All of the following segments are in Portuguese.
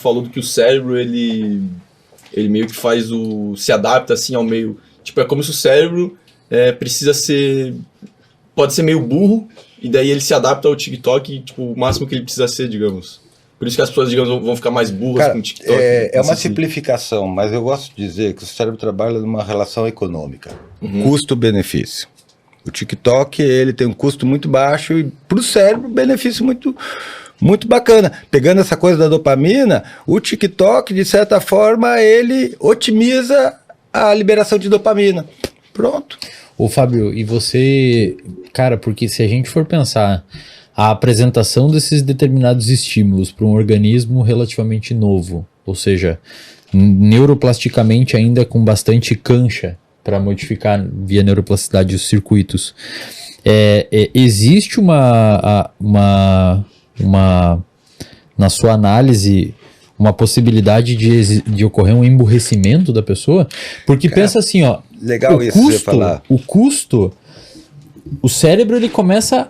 falou do que o cérebro, ele meio que se adapta assim ao meio, tipo, é como se o cérebro pode ser meio burro, e daí ele se adapta ao TikTok, tipo, o máximo que ele precisa ser, digamos. Por isso que as pessoas, digamos, vão ficar mais burras, cara, com o TikTok. É uma simplificação, mas eu gosto de dizer que o cérebro trabalha numa relação econômica. Custo-benefício. O TikTok, ele tem um custo muito baixo e para o cérebro, benefício muito, muito bacana. Pegando essa coisa da dopamina, o TikTok, de certa forma, ele otimiza a liberação de dopamina. Pronto. Ô Fábio, e você, cara, porque se a gente for pensar a apresentação desses determinados estímulos para um organismo relativamente novo, ou seja, neuroplasticamente ainda com bastante cancha para modificar via neuroplasticidade os circuitos, existe uma na sua análise uma possibilidade de ocorrer um emburrecimento da pessoa? Porque cara, pensa assim, ó, legal isso você falar. O custo, o cérebro ele começa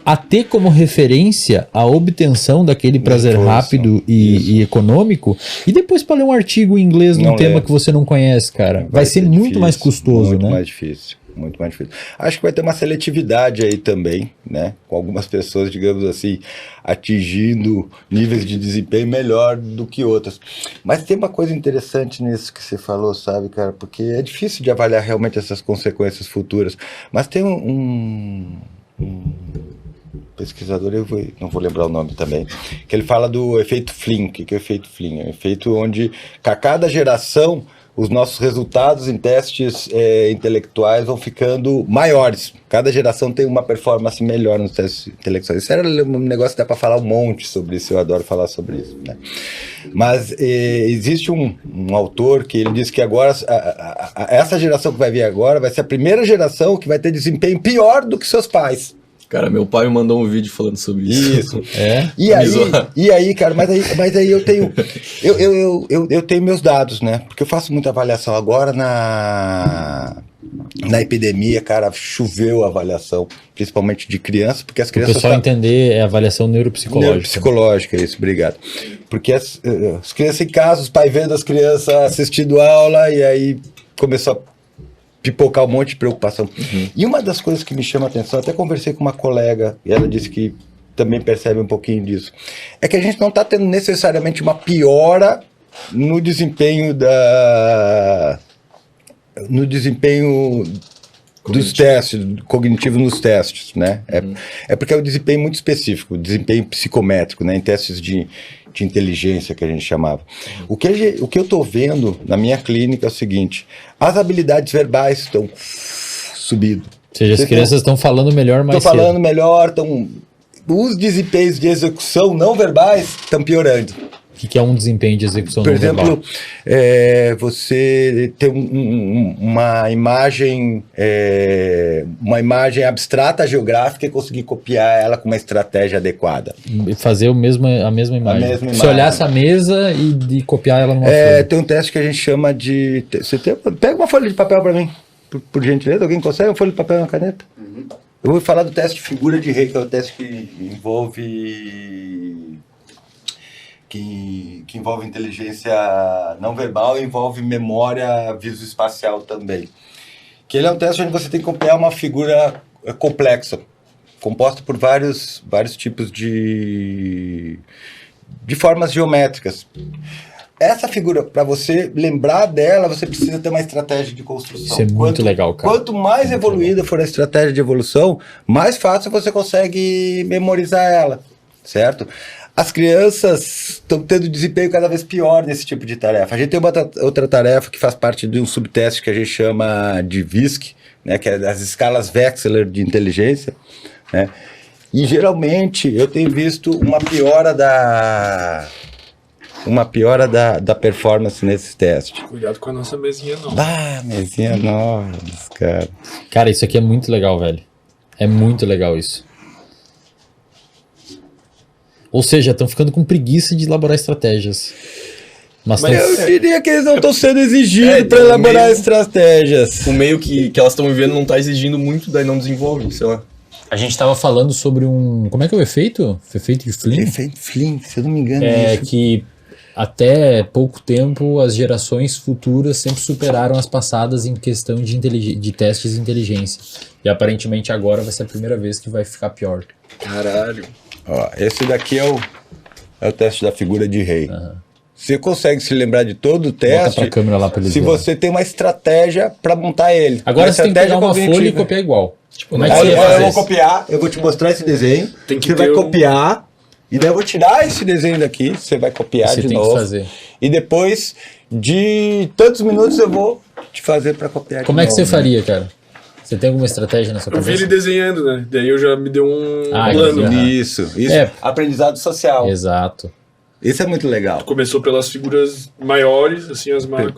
a ter como referência a obtenção daquele prazer rápido e econômico, e depois para ler um artigo em inglês num tema que você não conhece, cara, vai ser muito difícil, mais custoso, muito né? Muito mais difícil. Acho que vai ter uma seletividade aí também, né? Com algumas pessoas, digamos assim, atingindo níveis de desempenho melhor do que outras. Mas tem uma coisa interessante nisso que você falou, sabe, cara? Porque é difícil de avaliar realmente essas consequências futuras. Mas tem um pesquisador, não vou lembrar o nome também, que ele fala do efeito Flynn. O que é o efeito Flynn? É um efeito onde a cada geração os nossos resultados em testes intelectuais vão ficando maiores. Cada geração tem uma performance melhor nos testes intelectuais. Isso era um negócio que dá para falar um monte sobre isso, eu adoro falar sobre isso, né? Mas existe um autor que ele diz que agora, essa geração que vai vir agora vai ser a primeira geração que vai ter desempenho pior do que seus pais. Cara, meu pai me mandou um vídeo falando sobre isso. E aí, cara, mas aí eu tenho eu tenho meus dados, né? Porque eu faço muita avaliação agora na epidemia, cara, choveu a avaliação, principalmente de crianças, porque as crianças... O pessoal entender, é avaliação neuropsicológica. Neuropsicológica, isso, obrigado. Porque as crianças em casa, os pais vendo as crianças assistindo aula, e aí começou a pipocar um monte de preocupação. E uma das coisas que me chama a atenção, até conversei com uma colega, e ela disse que também percebe um pouquinho disso, é que a gente não está tendo necessariamente uma piora no desempenho dos testes, cognitivo nos testes, né? É porque é um desempenho muito específico, desempenho psicométrico, né? Em testes de inteligência, que a gente chamava. O que eu estou vendo na minha clínica é o seguinte: as habilidades verbais estão subindo. Ou seja, as crianças estão falando melhor mais cedo. Estão falando melhor, os desempenhos de execução não verbais estão piorando. O que é um desempenho de execução não verbal? Por exemplo, você tem uma imagem abstrata geográfica e conseguir copiar ela com uma estratégia adequada. E fazer a mesma imagem. Se olhasse a mesa e copiar ela numa folha. Tem um teste que a gente chama de... Pega uma folha de papel para mim, por gentileza. Alguém consegue uma folha de papel e uma caneta? Eu vou falar do teste de figura de rei, que é o teste que envolve inteligência não verbal e envolve memória visoespacial também. Que ele é um teste onde você tem que copiar uma figura complexa, composta por vários tipos de formas geométricas. Essa figura, para você lembrar dela, você precisa ter uma estratégia de construção. Isso é muito legal, cara. Quanto mais evoluída for a estratégia de evolução, mais fácil você consegue memorizar ela, certo? As crianças estão tendo desempenho cada vez pior nesse tipo de tarefa. A gente tem uma outra tarefa que faz parte de um subteste que a gente chama de VISC, né, que é as escalas Wechsler de inteligência, né? E geralmente eu tenho visto uma piora da performance nesses testes. Cuidado com a nossa mesinha não. Mesinha nova, cara. Cara, isso aqui é muito legal, velho. É muito legal isso. Ou seja, estão ficando com preguiça de elaborar estratégias. Mas eu diria que eles não estão sendo exigidos para elaborar estratégias. O meio que elas estão vivendo não está exigindo muito, daí não desenvolve, sei lá. A gente estava falando sobre como é que é o efeito? O efeito de Flynn? Efeito Flynn, se eu não me engano. Que até pouco tempo, as gerações futuras sempre superaram as passadas em questão de testes de inteligência. E aparentemente agora vai ser a primeira vez que vai ficar pior. Caralho. Ó, esse daqui é o teste da figura de rei. Você consegue se lembrar de todo o Bota teste pra câmera lá pra eles se verem. você tem uma estratégia para montar ele. Agora Uma você tem que pegar estratégia uma folha e cognitiva. copiar igual. Como é Aí que você Aí ia fazer eu vou isso? copiar, eu vou te mostrar esse desenho. Tem que você vai ter copiar, e daí eu vou tirar esse desenho daqui, você vai copiar Você de tem novo. que fazer. E depois de tantos minutos eu vou te fazer para copiar Como de é que novo. você faria, cara? Você tem alguma estratégia na sua Eu vi cabeça? ele desenhando, né? Daí eu já me deu um Ah, plano. Aham. Isso. É. Aprendizado social. Exato. Isso é muito legal. Começou pelas figuras maiores, assim, as macro.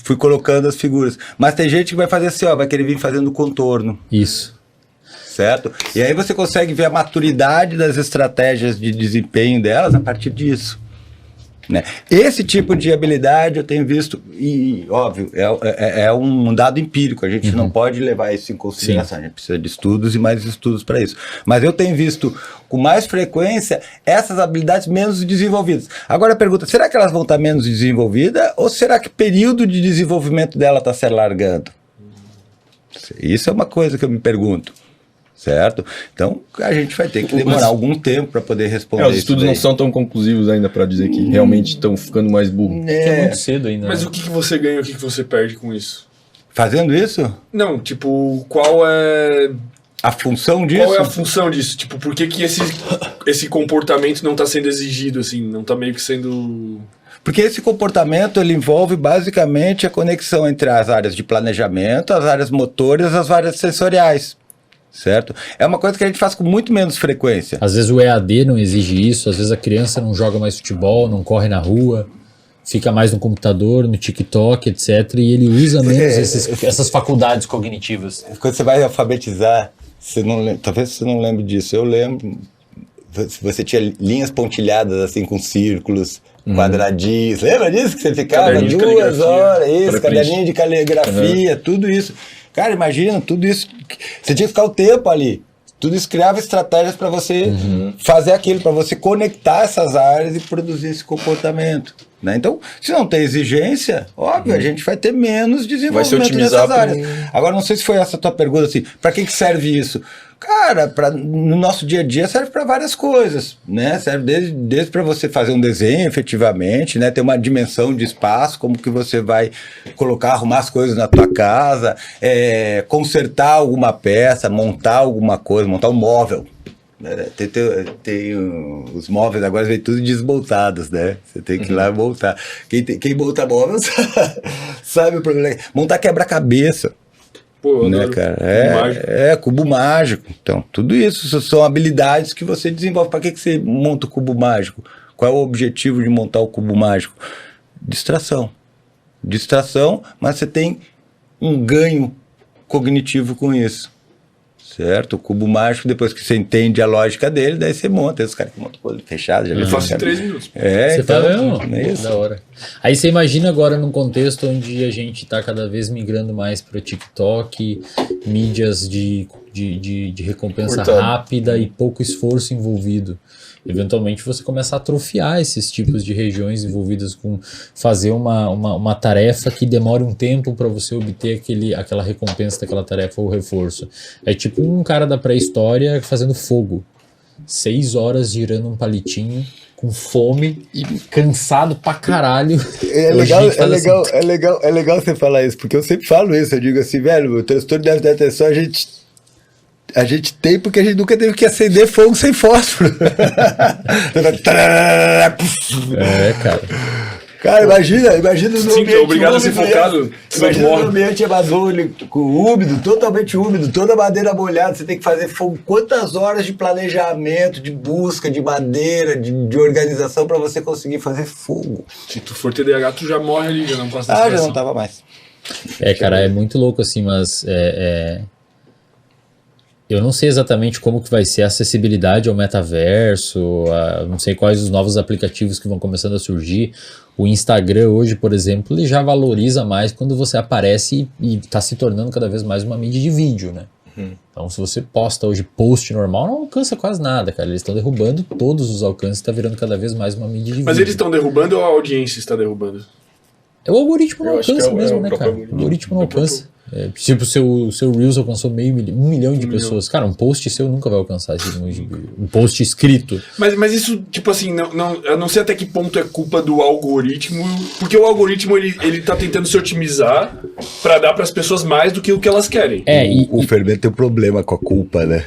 Fui colocando as figuras. Mas tem gente que vai fazer assim, ó, vai querer vir fazendo contorno. Isso. Certo? E aí você consegue ver a maturidade das estratégias de desempenho delas a partir disso. Né? Esse tipo de habilidade eu tenho visto, e óbvio, é um dado empírico, a gente não pode levar isso em consideração, a gente precisa de estudos e mais estudos para isso. Mas eu tenho visto com mais frequência essas habilidades menos desenvolvidas. Agora a pergunta, será que elas vão estar menos desenvolvidas ou será que o período de desenvolvimento dela está se alargando? Isso é uma coisa que eu me pergunto. Certo? Então, a gente vai ter que demorar algum tempo para poder responder Os estudos não são tão conclusivos ainda para dizer que realmente estão ficando mais burros. Porque é muito cedo ainda. Mas né? o que você ganha e o que você perde com isso? Fazendo isso? Não, tipo, qual é A função disso? a função disso? Tipo, por que esse comportamento não tá sendo exigido, assim? Não tá meio que sendo... Porque esse comportamento ele envolve basicamente a conexão entre as áreas de planejamento, as áreas motoras, as áreas sensoriais. Certo? É uma coisa que a gente faz com muito menos frequência. Às vezes o EAD não exige isso, às vezes a criança não joga mais futebol, não corre na rua, fica mais no computador, no TikTok, etc. E ele usa menos essas faculdades cognitivas. Quando você vai alfabetizar, talvez você não lembre disso. Eu lembro. Você tinha linhas pontilhadas assim com círculos, quadradinhos. Lembra disso? Que você ficava Caderninho de 2 caligrafia. horas, isso, Para caderninho de caligrafia, tudo isso. Cara, imagina, tudo isso. Você tinha que ficar o tempo ali. Tudo isso criava estratégias para você fazer aquilo, para você conectar essas áreas e produzir esse comportamento. Né? Então, se não tem exigência, óbvio, a gente vai ter menos desenvolvimento otimizar nessas áreas. Agora, não sei se foi essa a tua pergunta, assim, para que serve isso? Cara, no nosso dia a dia serve para várias coisas, né? Serve desde para você fazer um desenho efetivamente, né? Ter uma dimensão de espaço, como que você vai colocar, arrumar as coisas na tua casa, consertar alguma peça, montar alguma coisa, montar um móvel. Os móveis agora vem tudo desmontados, né? Você tem que ir lá montar. Quem monta móvel sabe o problema. Montar quebra-cabeça. Pô, eu Né, adoro. cara? Cubo mágico. Cubo mágico. Então, tudo isso são habilidades que você desenvolve. Para que você monta o cubo mágico? Qual é o objetivo de montar o cubo mágico? Distração. Distração, mas você tem um ganho cognitivo com isso. Certo? O cubo mágico, depois que você entende a lógica dele, daí você monta. Tem os caras que montam com o olho fechado. Já Eu viu, faço em cara? 3 minutos. Você Então, tá vendo? é isso. Da hora. Aí você imagina agora num contexto onde a gente tá cada vez migrando mais para TikTok, mídias de recompensa Cortado. rápida e pouco esforço envolvido. Eventualmente você começa a atrofiar esses tipos de regiões envolvidas com fazer uma tarefa que demore um tempo para você obter aquela recompensa daquela tarefa ou reforço. É tipo um cara da pré-história fazendo fogo. 6 horas girando um palitinho, com fome e cansado pra caralho. É Hoje a legal, gente faz assim. é legal você falar isso, porque eu sempre falo isso, eu digo assim, velho, o transtorno de déficit de atenção a gente tem porque a gente nunca teve que acender fogo sem fósforo. Cara. Cara, imagina no Sim, ambiente obrigado a ser úmido, focado. Imagina Morre. no ambiente amazônico, úmido, totalmente úmido, toda a madeira molhada, você tem que fazer fogo. Quantas horas de planejamento, de busca, de madeira, de organização para você conseguir fazer fogo? Se tu for TDAH, tu já morre ali, já não passa Ah, já não tava mais. Cara, é muito louco assim, mas eu não sei exatamente como que vai ser a acessibilidade ao metaverso, não sei quais os novos aplicativos que vão começando a surgir. O Instagram hoje, por exemplo, ele já valoriza mais quando você aparece e está se tornando cada vez mais uma mídia de vídeo, né? Então, se você posta hoje post normal, não alcança quase nada, cara. Eles estão derrubando todos os alcances, tá virando cada vez mais uma mídia de Mas vídeo. eles estão derrubando ou a audiência está derrubando? O algoritmo não Eu acho que alcança é o mesmo, né, próprio cara? O algoritmo. algoritmo não alcança. Tipo, o seu Reels alcançou 1 milhão de pessoas. Cara, um post seu nunca vai alcançar esse número de... Um post escrito. Mas isso, tipo assim, eu não sei até que ponto é culpa do algoritmo, porque o algoritmo, ele tá tentando se otimizar pra dar pras pessoas mais do que o que elas querem. O Fermento tem um problema com a culpa, né?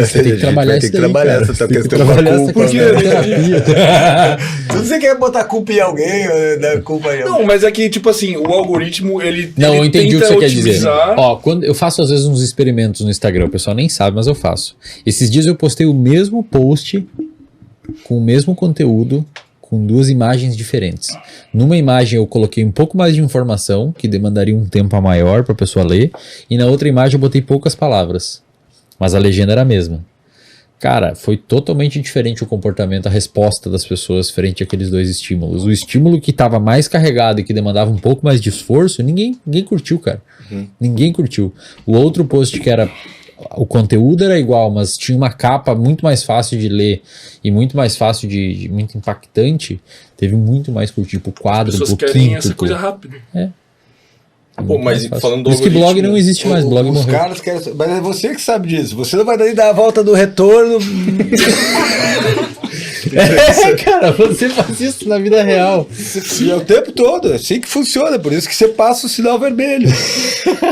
Você tem que trabalhar isso daí, trabalhar cara. essa Tem que questão com a trabalhar essa culpa. questão Né? da terapia. Se você quer botar culpa em alguém, dar culpa em alguém. Não, mas é que, tipo assim, o algoritmo, ele Não, eu entendi o que tenta você quer dizer. otimizar. Ó, quando eu faço às vezes uns experimentos no Instagram, o pessoal nem sabe, mas eu faço. Esses dias eu postei o mesmo post com o mesmo conteúdo, com 2 imagens diferentes. Numa imagem eu coloquei um pouco mais de informação, que demandaria um tempo a maior para a pessoa ler, e na outra imagem eu botei poucas palavras, mas a legenda era a mesma. Cara, foi totalmente diferente o comportamento, a resposta das pessoas frente àqueles 2 estímulos. O estímulo que estava mais carregado e que demandava um pouco mais de esforço, ninguém curtiu, cara. Ninguém curtiu. O outro post que era... O conteúdo era igual, mas tinha uma capa muito mais fácil de ler e muito mais fácil muito impactante, teve muito mais curtido. Tipo, As quadro, pessoas quinto. querem essa coisa rápida. Pô, mas falando do Por isso que blog algoritmo, não existe mais, blog Os morreu. caras querem. Mas é você que sabe disso. Você não vai daí dar a volta do retorno. Cara, você faz isso na vida real. E é o tempo todo, é assim que funciona, por isso que você passa o sinal vermelho.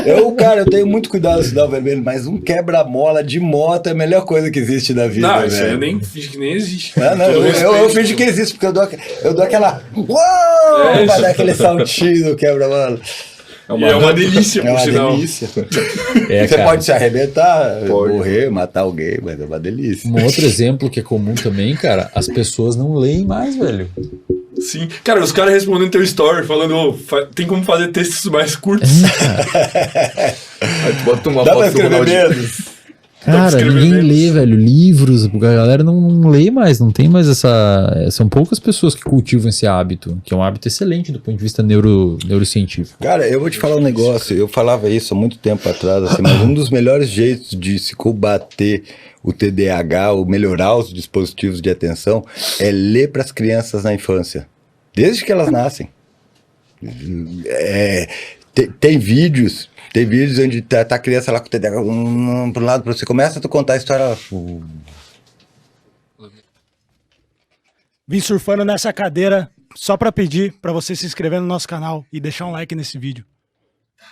Eu tenho muito cuidado com o sinal vermelho, mas um quebra-mola de moto é a melhor coisa que existe na vida. Não, isso aí velho. eu nem finge que nem existe. Não, Todo eu respeito. fingi que existe, porque eu dou aquela. Uou! É Pra isso. dar aquele saltinho no quebra-mola. E é uma delícia, É por uma sinal. delícia. É, Você cara. pode se arrebentar, Pode. morrer, matar alguém, mas é uma delícia. Um outro exemplo que é comum também, cara, as pessoas não leem mais, velho. Sim. Cara, os caras respondendo teu story, falando, tem como fazer textos mais curtos. aí tu bota uma Dá pra foto do escrever Ronaldinho. menos? Cara, escrever ninguém menos. lê, velho, livros, a galera não lê mais, não tem mais essa... São poucas pessoas que cultivam esse hábito, que é um hábito excelente do ponto de vista neurocientífico. Cara, eu vou te falar um negócio, eu falava isso há muito tempo atrás, assim, mas um dos melhores jeitos de se combater o TDAH, ou melhorar os dispositivos de atenção, é ler para as crianças na infância, desde que elas nascem. Tem vídeos onde tá a criança lá com o TDAH pro lado, pra você começa a contar a história. Vim surfando nessa cadeira só para pedir para você se inscrever no nosso canal e deixar um like nesse vídeo.